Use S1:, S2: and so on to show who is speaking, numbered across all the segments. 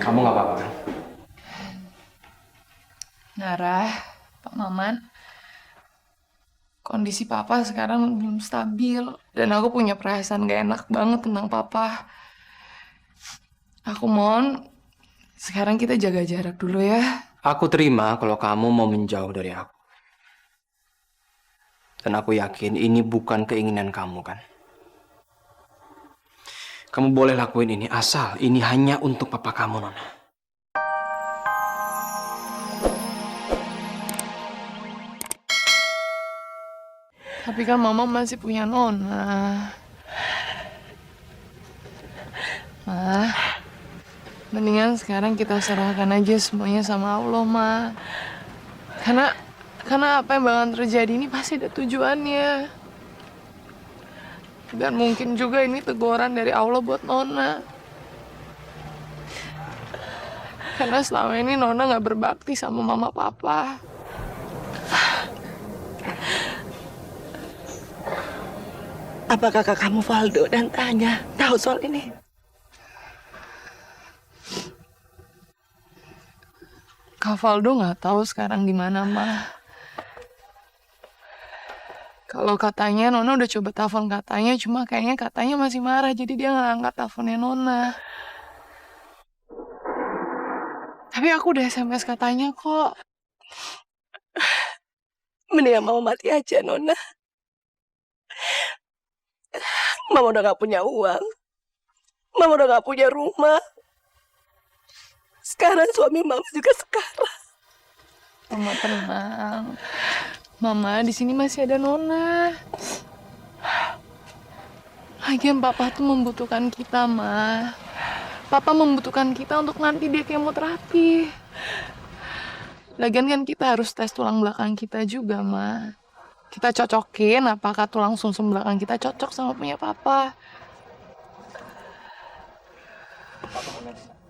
S1: Kamu nggak apa-apa kan?
S2: Nara, Pak Maman, kondisi Papa sekarang belum stabil. Dan aku punya perasaan gak enak banget tentang Papa. Aku mohon, sekarang kita jaga jarak dulu ya.
S1: Aku terima kalau kamu mau menjauh dari aku. Dan aku yakin ini bukan keinginan kamu kan? Kamu boleh lakuin ini asal ini hanya untuk papa kamu, Nona.
S2: Tapi kan Mama masih punya Nona. Ma, mendingan sekarang kita serahkan aja semuanya sama Allah, Ma. Karena karena apa yang bakalan terjadi ini pasti ada tujuannya. Dan mungkin juga ini teguran dari Allah buat Nona. Karena selama ini Nona gak berbakti sama Mama Papa.
S3: Apakah kamu Valdo dan Tanya tahu soal ini?
S2: Kak Valdo nggak tahu sekarang di mana, Ma. Kalau katanya Nona udah coba telepon katanya, cuma kayaknya katanya masih marah, jadi dia nggak angkat teleponnya Nona. Tapi aku udah SMS katanya kok.
S3: Mendingan mama mati aja, Nona. Mama udah gak punya uang. Mama udah gak punya rumah. Sekarang suami mama juga sekarang.
S2: Mama tenang. Mama, di sini masih ada Nona. Lagian Papa tuh membutuhkan kita, Ma. Papa membutuhkan kita untuk nanti dia kemoterapi. Lagian kan kita harus tes tulang belakang kita juga, Ma. Kita cocokin apakah tulang sumsum belakang kita cocok sama punya Papa.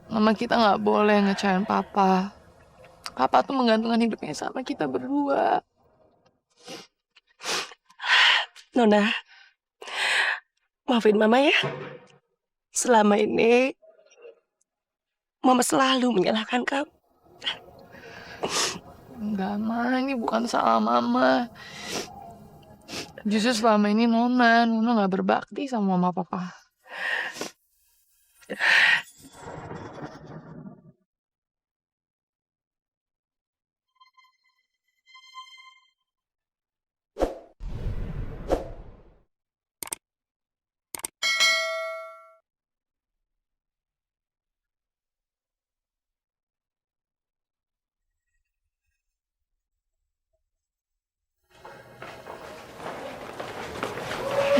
S2: Mama kita nggak boleh ngecewain Papa. Papa tuh menggantungkan hidupnya sama kita berdua.
S3: Nona, maafin mama ya. Selama ini mama selalu menyalahkan kamu.
S2: Enggak, Ma. Ini bukan salah Mama. Justru selama ini Nona nggak berbakti sama Mama Papa.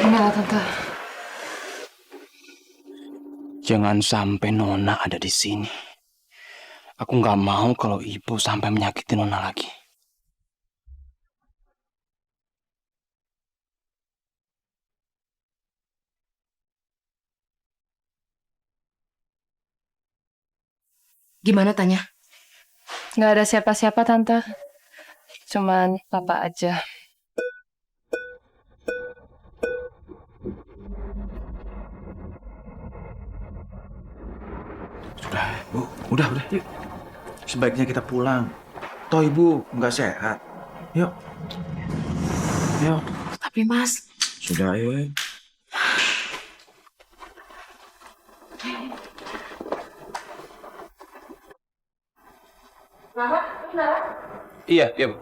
S2: Gimana, Tante?
S1: Jangan sampai Nona ada di sini. Aku nggak mau kalau ibu sampai menyakiti Nona lagi.
S3: Gimana Tanya?
S4: Nggak ada siapa-siapa, Tante. Cuman Papa aja.
S5: Sudah, Bu. Udah. Yuk. Sebaiknya kita pulang. Toh ibu nggak sehat. Yuk. Yuk.
S3: Tapi Mas,
S5: Sudah, ayo.
S1: Iya, Bu.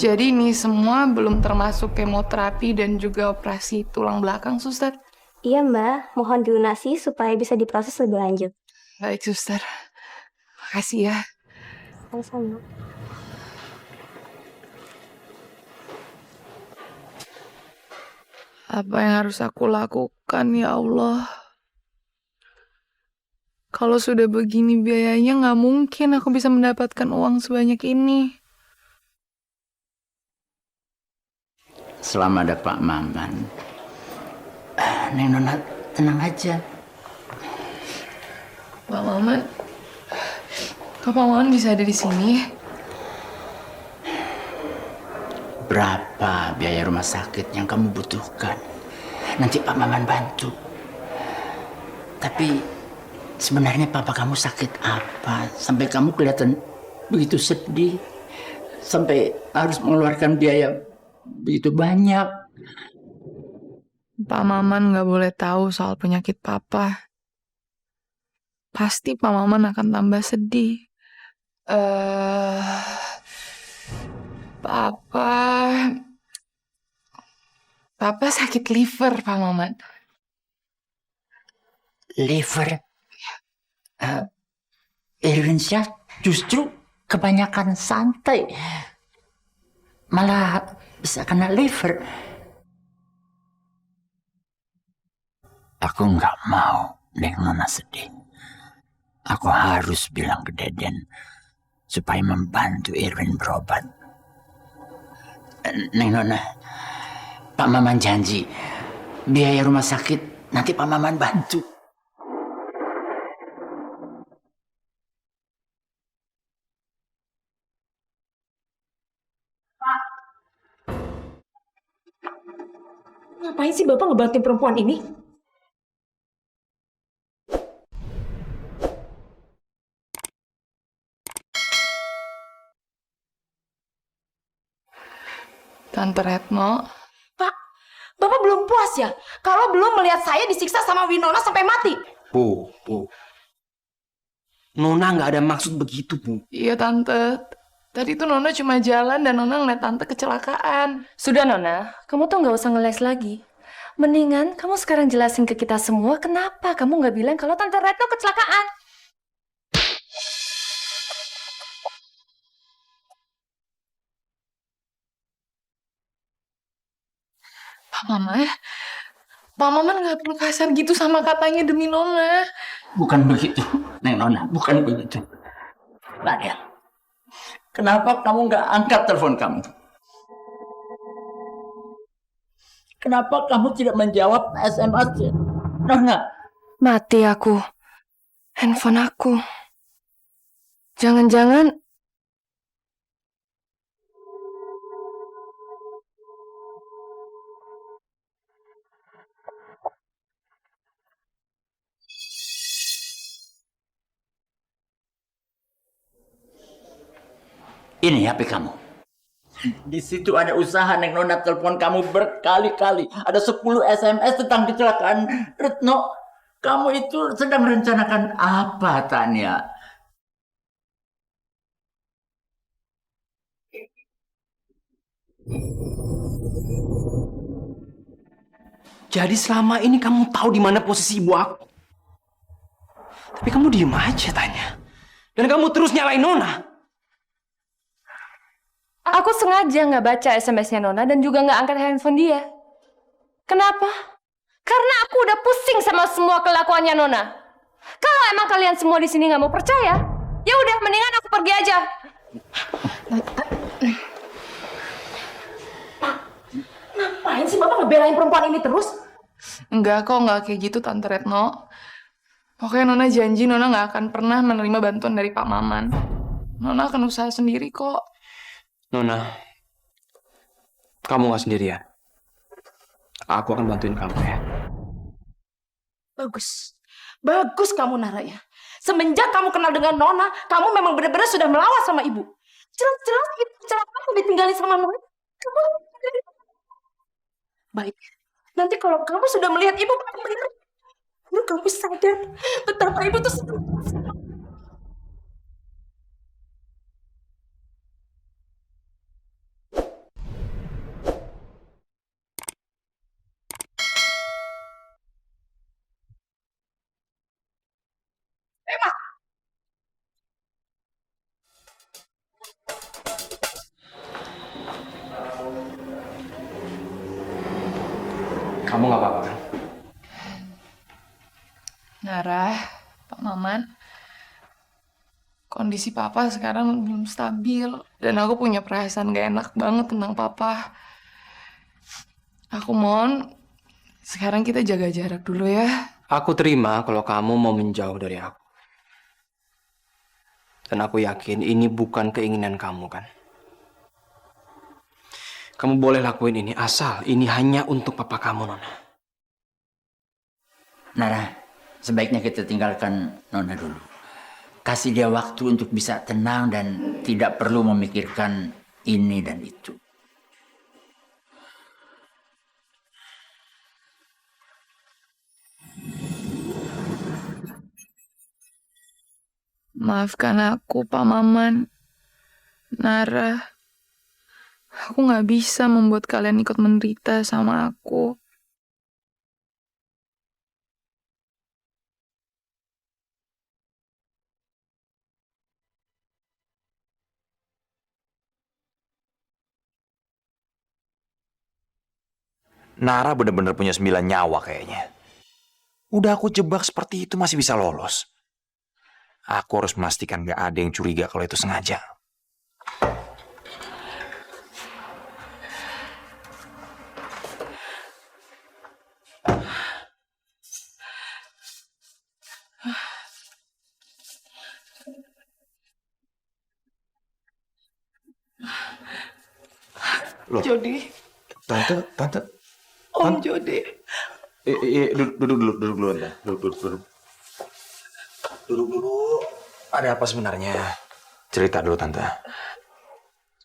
S2: Jadi ini semua belum termasuk kemoterapi dan juga operasi tulang belakang, Suster.
S6: Iya Mbak, mohon dilunasi supaya bisa diproses lebih lanjut.
S2: Baik, Suster. Makasih ya.
S6: Sama-sama.
S2: Apa yang harus aku lakukan, ya Allah? Kalau sudah begini biayanya, nggak mungkin aku bisa mendapatkan uang sebanyak ini.
S7: Selama ada Pak Maman, Neng Nona tenang aja.
S2: Pak Maman, kok Pak Maman bisa ada di sini?
S7: Berapa biaya rumah sakit yang kamu butuhkan? Nanti Pak Maman bantu. Tapi sebenarnya papa kamu sakit apa? Sampai kamu kelihatan begitu sedih. Sampai harus mengeluarkan biaya begitu banyak.
S2: Pak Maman nggak boleh tahu soal penyakit papa. Pasti Pak Maman akan tambah sedih. Papa... Papa sakit liver, Pak Maman.
S7: Liver. Irwinsyah justru kebanyakan santai. Malah bisa kena liver. Aku nggak mau Neng Nona sedih. Aku harus bilang ke Deden supaya membantu Irwin berobat. Neng Nona, Pak Maman janji biaya rumah sakit nanti Pak Maman bantu.
S8: Ngapain sih Bapak ngebantuin perempuan ini?
S2: Tante Retno,
S8: Pak, Bapak belum puas ya? Kalau belum melihat saya disiksa sama Winona sampai mati.
S1: Bu. Nona nggak ada maksud begitu, Bu.
S2: iya Tante. Tadi tuh Nona cuma jalan dan Nona ngeliat Tante kecelakaan.
S4: Sudah Nona, kamu tuh nggak usah ngeles lagi. Mendingan kamu sekarang jelasin ke kita semua kenapa kamu nggak bilang kalau Tante Retno kecelakaan.
S2: Pak Maman nggak perlu kasar gitu sama katanya demi Nona.
S7: Bukan begitu, Neng Nona, bukan begitu. Nadia, kenapa kamu nggak angkat telepon kamu? Kenapa kamu tidak menjawab SMS Nona?
S4: Mati aku. Handphone aku. Jangan-jangan
S7: Ini HP kamu. Di situ ada usaha Neng Nona telepon kamu berkali-kali. Ada 10 SMS tentang kecelakaan Retno. Kamu itu sedang merencanakan apa, Tania?
S1: Jadi selama ini kamu tahu di mana posisi ibu aku. Tapi kamu diem aja, Tanya. Dan kamu terus nyalain Nona.
S4: aku sengaja nggak baca SMS-nya Nona dan juga nggak angkat handphone dia. Kenapa? Karena aku udah pusing sama semua kelakuannya Nona. Kalau emang kalian semua di sini nggak mau percaya, ya udah mendingan aku pergi aja.
S8: Ngapain sih Bapak ngebelain perempuan ini terus?
S2: Enggak kok, nggak kayak gitu Tante Retno. Pokoknya Nona janji Nona nggak akan pernah menerima bantuan dari Pak Maman. Nona akan usaha sendiri kok.
S1: Nona, kamu nggak sendirian. Aku akan bantuin kamu ya.
S8: Bagus. Bagus kamu Naraya. Semenjak kamu kenal dengan Nona, kamu memang benar-benar sudah melawan sama ibu. Jelas-jelas ibu kecelakaan ditinggalin sama Nona. Kamu... Baik. Nanti kalau kamu sudah melihat ibu benar, baru kamu sadar betapa ibu tuh sedih.
S1: Kamu nggak apa-apa kan?
S2: Nara, Pak Maman, kondisi Papa sekarang belum stabil. Dan aku punya perasaan gak enak banget tentang Papa. Aku mohon, sekarang kita jaga jarak dulu ya.
S1: Aku terima kalau kamu mau menjauh dari aku. Dan aku yakin ini bukan keinginan kamu kan? Kamu boleh lakuin ini asal ini hanya untuk papa kamu, Nona.
S7: Nara, sebaiknya kita tinggalkan Nona dulu. Kasih dia waktu untuk bisa tenang dan tidak perlu memikirkan ini dan itu.
S2: Maafkan aku, Pak Maman. Nara. Aku nggak bisa membuat kalian ikut menderita sama aku.
S5: Nara bener-bener punya 9 nyawa kayaknya. Udah aku jebak seperti itu masih bisa lolos. Aku harus memastikan gak ada yang curiga kalau itu sengaja. Loh,
S3: Jody,
S5: Tante.
S3: Om Jody.
S5: Duduk dulu, Tante. Duduk dulu. Ada apa sebenarnya? Cerita dulu, Tante.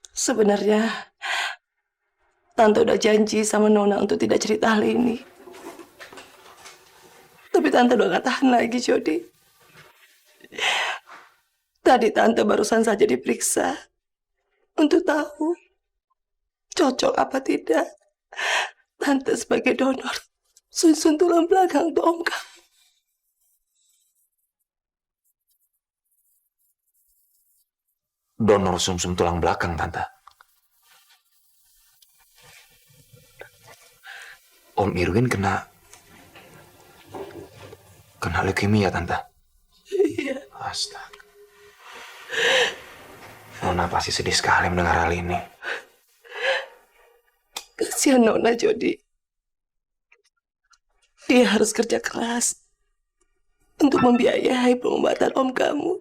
S3: Sebenarnya, Tante udah janji sama Nona untuk tidak cerita hal ini. Tapi Tante udah gak tahan lagi, Jody. Tadi Tante barusan saja diperiksa untuk tahu cocok apa tidak Tante sebagai donor susun tulang belakang untuk Om kamu.
S5: Donor sumsum tulang belakang, Tante. Om Irwin kena leukemia, Tante.
S3: Iya.
S5: Astaga. Nona pasti sedih sekali mendengar hal ini.
S3: Kasihan Nona, Jody. Dia harus kerja keras untuk membiayai pengobatan Om kamu.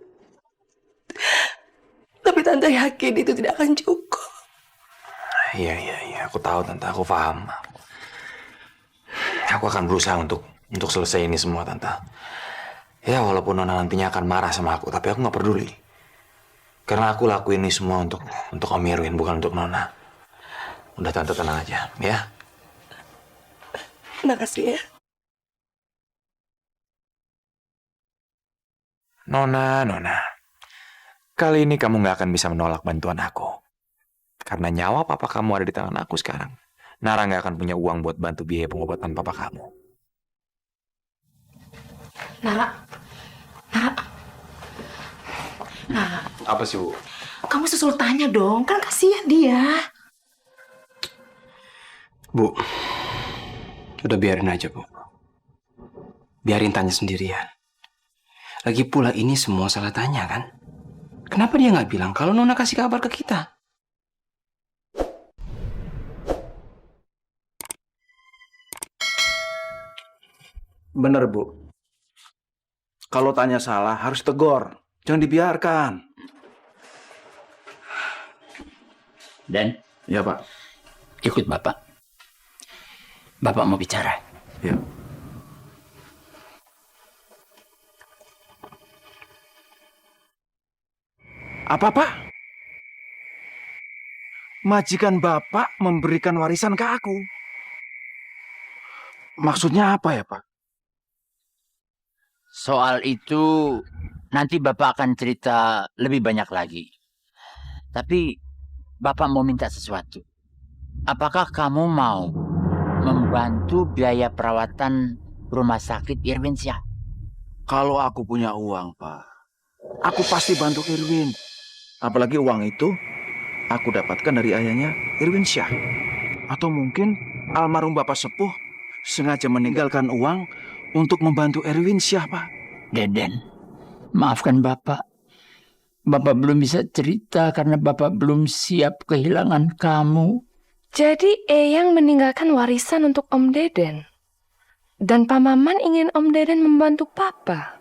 S3: Tapi Tante yakin itu tidak akan cukup.
S5: Iya, aku tahu, Tante, aku paham. Aku akan berusaha untuk selesai ini semua, Tante. Ya, walaupun Nona nantinya akan marah sama aku, tapi aku nggak peduli. Karena aku lakuin ini semua untuk Om Irwin, bukan untuk Nona. Udah, Tante, tenang aja, ya.
S3: Makasih ya.
S5: Nona. Kali ini kamu nggak akan bisa menolak bantuan aku. Karena nyawa papa kamu ada di tangan aku sekarang. Nara nggak akan punya uang buat bantu biaya pengobatan papa kamu.
S8: Nara.
S1: Apa sih, Bu?
S8: Kamu susul tanya dong, kan kasihan dia.
S1: Bu, udah biarin aja, Bu. Biarin tanya sendirian. Lagi pula ini semua salah tanya, kan? Kenapa dia nggak bilang kalau Nona kasih kabar ke kita?
S5: Bener, Bu. Kalau tanya salah harus tegur. Jangan dibiarkan.
S7: Dan
S5: Ya, Pak.
S7: ikut Bapak. Bapak mau bicara.
S5: Ya. Apa, Pak? Majikan Bapak memberikan warisan ke aku. Maksudnya apa ya, Pak?
S7: Soal itu nanti Bapak akan cerita lebih banyak lagi. Tapi Bapak mau minta sesuatu. Apakah kamu mau membantu biaya perawatan rumah sakit Irwinsyah?
S5: Kalau aku punya uang, Pak, aku pasti bantu Irwin. Apalagi uang itu aku dapatkan dari ayahnya Irwinsyah. Atau mungkin almarhum Bapak Sepuh sengaja meninggalkan uang untuk membantu Irwinsyah, Pak.
S7: Deden, maafkan Bapak. Bapak belum bisa cerita karena Bapak belum siap kehilangan kamu.
S4: Jadi Eyang meninggalkan warisan untuk Om Deden. Dan Pak Maman ingin Om Deden membantu Papa.